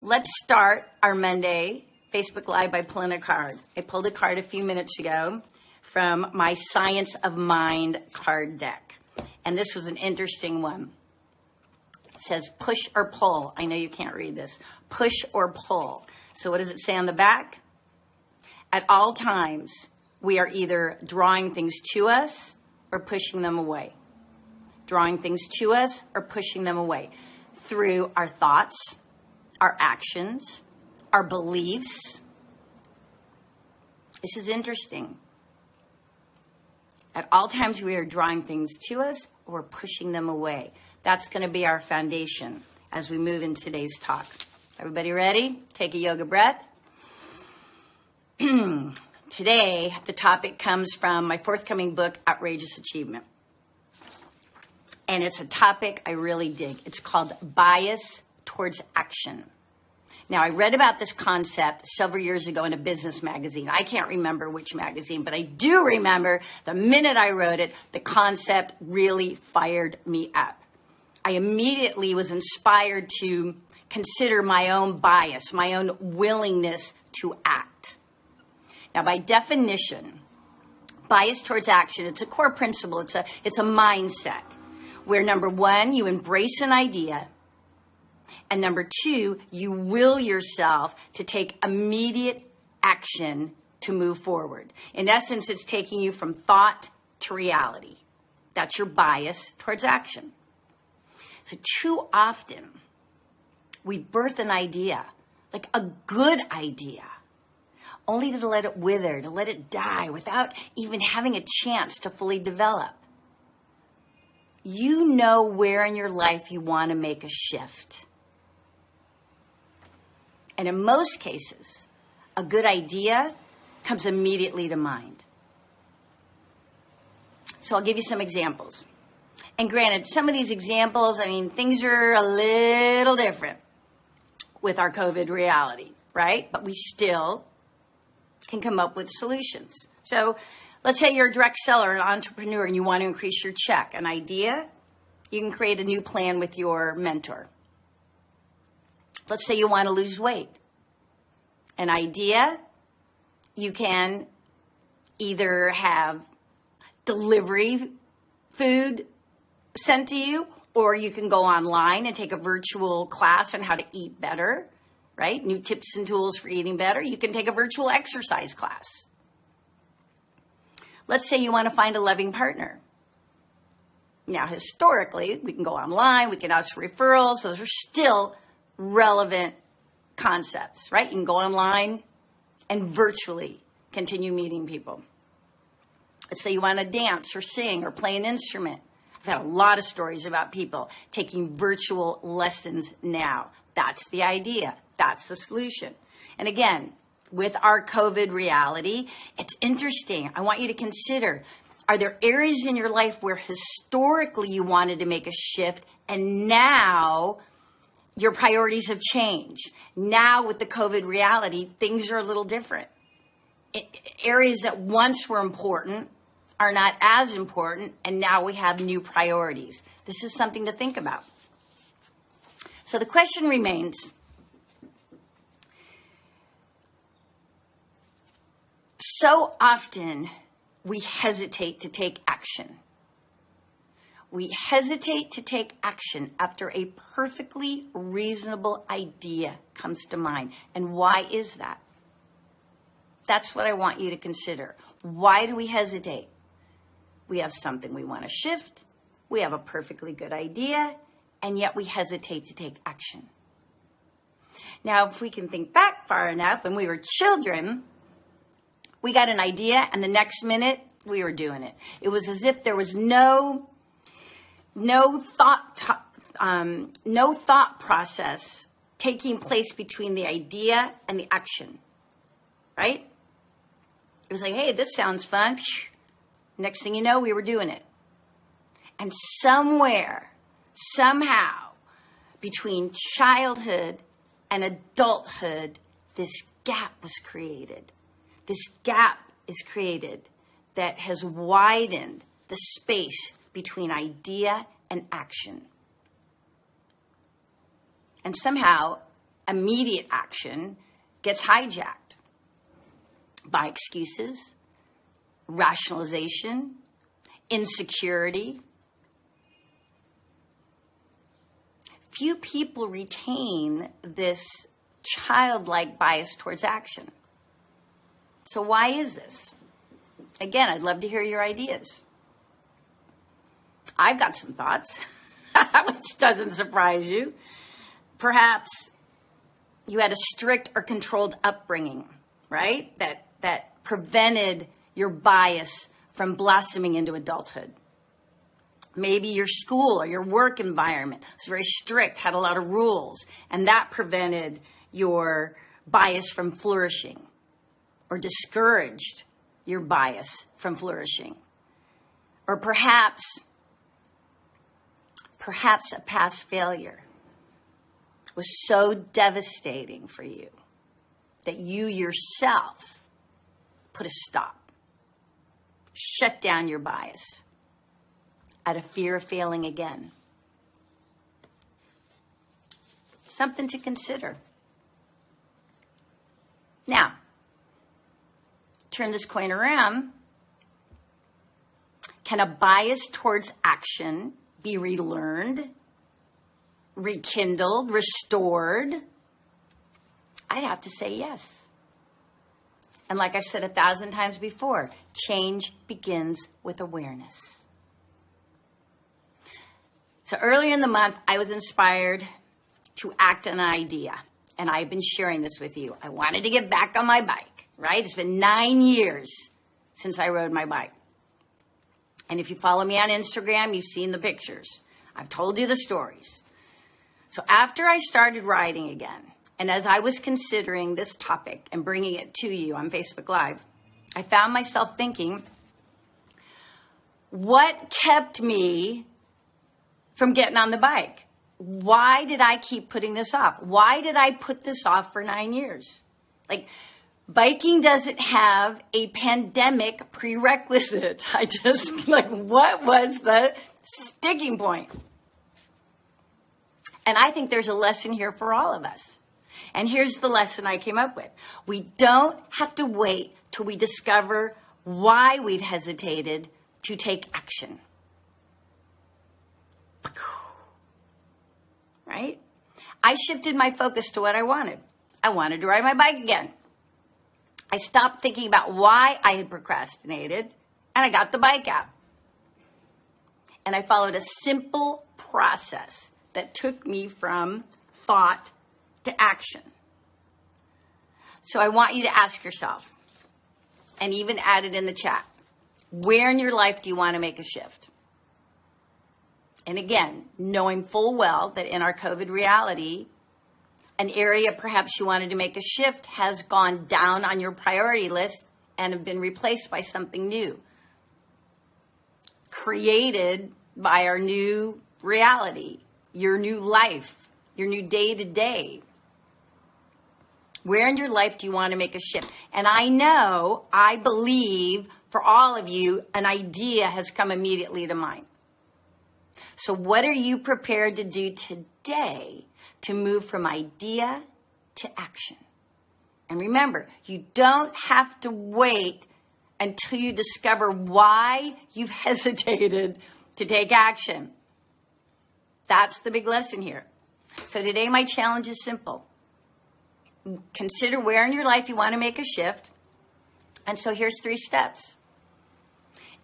Let's start our Monday Facebook Live by pulling a card. I pulled a card a few minutes ago from my Science of Mind card deck. And this was an interesting one. It says push or pull. I know you can't read this. Push or pull. So what does it say on the back? At all times, we are either drawing things to us or pushing them away. Drawing things to us or pushing them away through our thoughts, our actions, our beliefs. This is interesting. At all times, we are drawing things to us or pushing them away. That's going to be our foundation as we move in today's talk. Everybody ready? Take a yoga breath. Today, the topic comes from my forthcoming book, Outrageous Achievement. And it's a topic I really dig. It's called bias towards action. Now, I read about this concept several years ago in a business magazine. I can't remember which magazine, but I do remember the minute I wrote it, the concept really fired me up. I immediately was inspired to consider my own bias, my own willingness to act. Now, by definition, bias towards action, it's a core principle. It's a mindset where, number one, you embrace an idea. And number two, you will yourself to take immediate action to move forward. In essence, it's taking you from thought to reality. That's your bias towards action. So too often, we birth an idea, like a good idea, only to let it wither, to let it die without even having a chance to fully develop. You know where in your life you want to make a shift. And in most cases, a good idea comes immediately to mind. So I'll give you some examples. And granted, some of these examples, things are a little different with our COVID reality, right? But we still can come up with solutions. So let's say you're a direct seller, an entrepreneur, and you want to increase your check. An idea, you can create a new plan with your mentor. Let's say you want to lose weight. An idea, you can either have delivery food sent to you, or you can go online and take a virtual class on how to eat better, right? New tips and tools for eating better. You can take a virtual exercise class. Let's say you want to find a loving partner. Now, historically, we can go online, we can ask for referrals. Those are still relevant concepts, right? You can go online and virtually continue meeting people. Let's say you want to dance or sing or play an instrument. I've had a lot of stories about people taking virtual lessons now. That's the idea. That's the solution. And again, with our COVID reality, it's interesting. I want you to consider, are there areas in your life where historically you wanted to make a shift and now your priorities have changed? Now with the COVID reality, things are a little different. Areas that once were important are not as important, and now we have new priorities. This is something to think about. So the question remains, so often we hesitate to take action. We hesitate to take action after a perfectly reasonable idea comes to mind. And why is that? That's what I want you to consider. Why do we hesitate? We have something we want to shift. We have a perfectly good idea, and yet we hesitate to take action. Now, if we can think back far enough, when we were children, we got an idea, and the next minute we were doing it. It was as if there was no thought process taking place between the idea and the action, right? It was like, hey, this sounds fun. Next thing you know, we were doing it. And somewhere, somehow, between childhood and adulthood, this gap was created. This gap is created that has widened the space between idea and action. And somehow, immediate action gets hijacked by excuses, rationalization, insecurity. Few people retain this childlike bias towards action. So why is this? Again, I'd love to hear your ideas. I've got some thoughts, which doesn't surprise you. Perhaps you had a strict or controlled upbringing, right? That prevented your bias from blossoming into adulthood. Maybe your school or your work environment was very strict, had a lot of rules, and that prevented your bias from flourishing or discouraged your bias from flourishing. Or perhaps a past failure was so devastating for you that you yourself put a stop, shut down your bias out of fear of failing again. Something to consider. Now, turn this coin around. Can a bias towards action be relearned, rekindled, restored? I'd have to say yes. And like I've said 1,000 times before, change begins with awareness. So earlier in the month, I was inspired to act on an idea, and I've been sharing this with you. I wanted to get back on my bike, right? It's been 9 years since I rode my bike. And if you follow me on Instagram, you've seen the pictures. I've told you the stories. So after I started riding again, and as I was considering this topic and bringing it to you on Facebook Live, I found myself thinking, what kept me from getting on the bike? Why did I keep putting this off? Why did I put this off for 9 years? Like, biking doesn't have a pandemic prerequisite. What was the sticking point? And I think there's a lesson here for all of us. And here's the lesson I came up with. We don't have to wait till we discover why we've hesitated to take action. Right? I shifted my focus to what I wanted. I wanted to ride my bike again. I stopped thinking about why I had procrastinated, and I got the bike out. And I followed a simple process that took me from thought to action. So I want you to ask yourself, and even add it in the chat, where in your life do you want to make a shift? And again, knowing full well that in our COVID reality, an area perhaps you wanted to make a shift has gone down on your priority list and have been replaced by something new, created by our new reality, your new life, your new day-to-day. Where in your life do you want to make a shift? And I believe for all of you, an idea has come immediately to mind. So what are you prepared to do today to move from idea to action? And remember, you don't have to wait until you discover why you've hesitated to take action. That's the big lesson here. So today my challenge is simple. Consider where in your life you want to make a shift. And so here's 3 steps.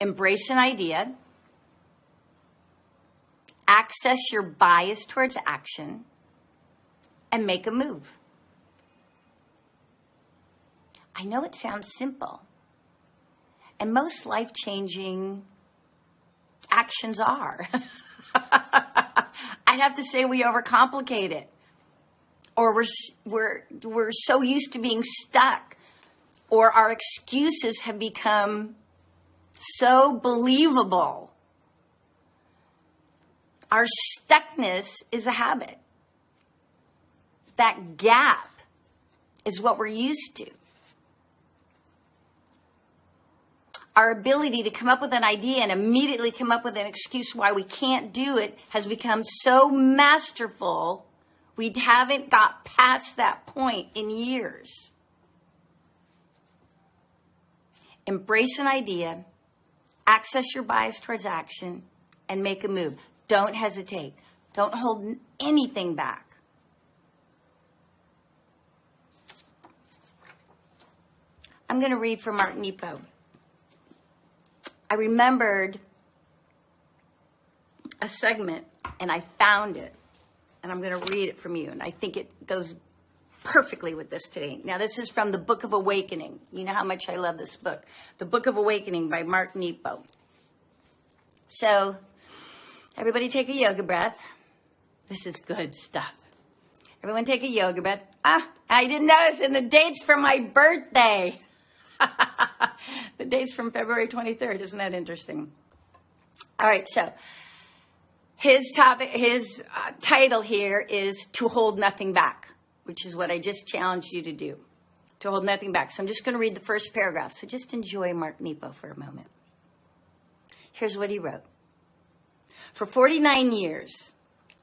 Embrace an idea. Access your bias towards action. And make a move. I know it sounds simple. And most life-changing actions are. I'd have to say we overcomplicate it. Or we're so used to being stuck. Or our excuses have become so believable. Our stuckness is a habit. That gap is what we're used to. Our ability to come up with an idea and immediately come up with an excuse why we can't do it has become so masterful, We haven't got past that point in years. Embrace an idea, access your bias towards action, and make a move. Don't hesitate. Don't hold anything back. I'm going to read from Mark Nepo. I remembered a segment, and I found it, and I'm going to read it from you, and I think it goes perfectly with this today. Now, this is from the Book of Awakening. You know how much I love this book. The Book of Awakening by Mark Nepo. So, everybody take a yoga breath. This is good stuff. Everyone take a yoga breath. I didn't notice in the dates for my birthday. The date's from February 23rd. Isn't that interesting? All right, so his title here is To Hold Nothing Back, which is what I just challenged you to do, to hold nothing back. So I'm just going to read the first paragraph. So just enjoy Mark Nepo for a moment. Here's what he wrote. For 49 years,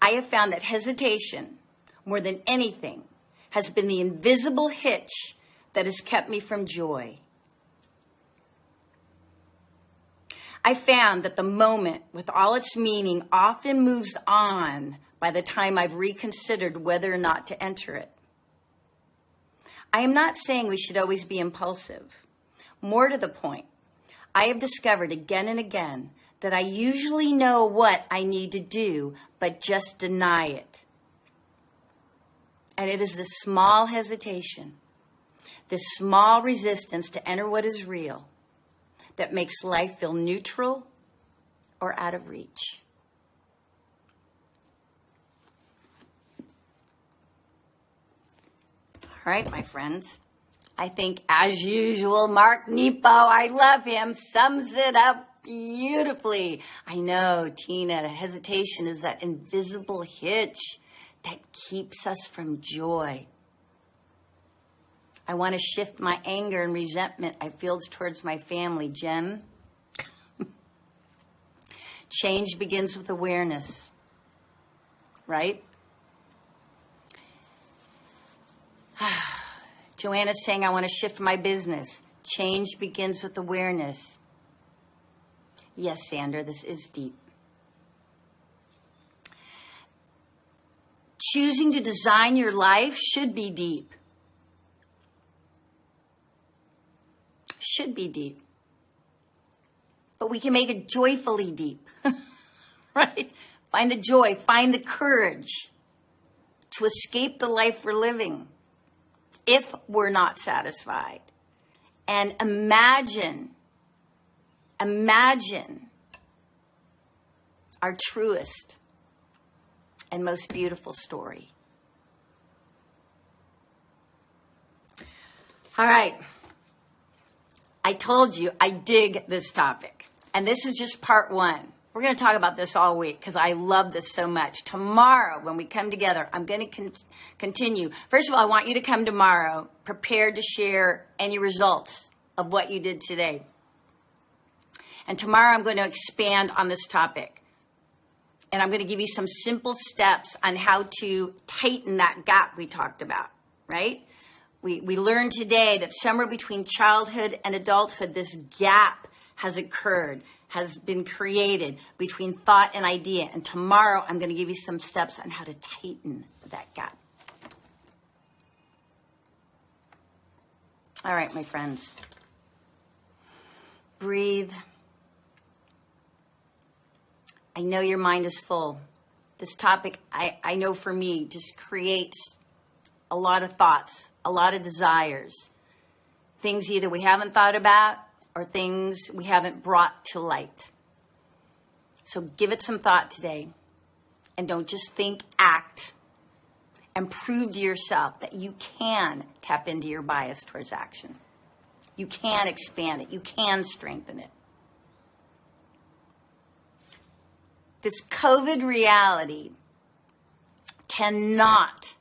I have found that hesitation, more than anything, has been the invisible hitch that has kept me from joy. I found that the moment, with all its meaning, often moves on by the time I've reconsidered whether or not to enter it. I am not saying we should always be impulsive. More to the point, I have discovered again and again that I usually know what I need to do, but just deny it. And it is this small hesitation, this small resistance to enter what is real, that makes life feel neutral or out of reach. All right, my friends. I think, as usual, Mark Nepo, I love him, sums it up beautifully. I know, Tina, hesitation is that invisible hitch that keeps us from joy. I want to shift my anger and resentment I feel towards my family, Jen. Change begins with awareness, right? Joanna's saying, I want to shift my business. Change begins with awareness. Yes, Sandra, this is deep. Choosing to design your life should be deep. Should be deep. But we can make it joyfully deep, right? Find the joy, find the courage to escape the life we're living if we're not satisfied. And imagine our truest and most beautiful story. All right. I told you I dig this topic. And this is just part one. We're going to talk about this all week because I love this so much. Tomorrow, when we come together, I'm going to continue. First of all, I want you to come tomorrow prepared to share any results of what you did today. And tomorrow, I'm going to expand on this topic. And I'm going to give you some simple steps on how to tighten that gap we talked about, right? We learned today that somewhere between childhood and adulthood, this gap has occurred, has been created between thought and idea. And tomorrow, I'm going to give you some steps on how to tighten that gap. All right, my friends. Breathe. I know your mind is full. This topic, I know for me, just creates a lot of thoughts, a lot of desires, things either we haven't thought about or things we haven't brought to light. So give it some thought today, and don't just think, act, and prove to yourself that you can tap into your bias towards action. You can expand it. You can strengthen it. This COVID reality cannot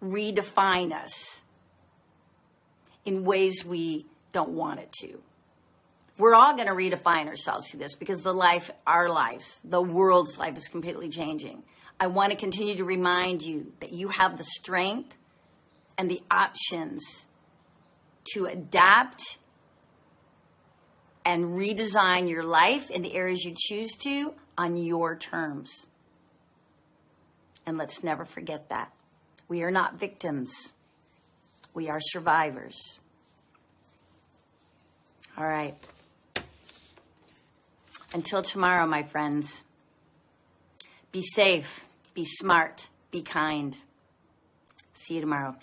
redefine us in ways we don't want it to. We're all going to redefine ourselves through this because our lives, the world's life is completely changing. I want to continue to remind you that you have the strength and the options to adapt and redesign your life in the areas you choose to on your terms. And let's never forget that. We are not victims. We are survivors. All right. Until tomorrow, my friends, be safe, be smart, be kind. See you tomorrow.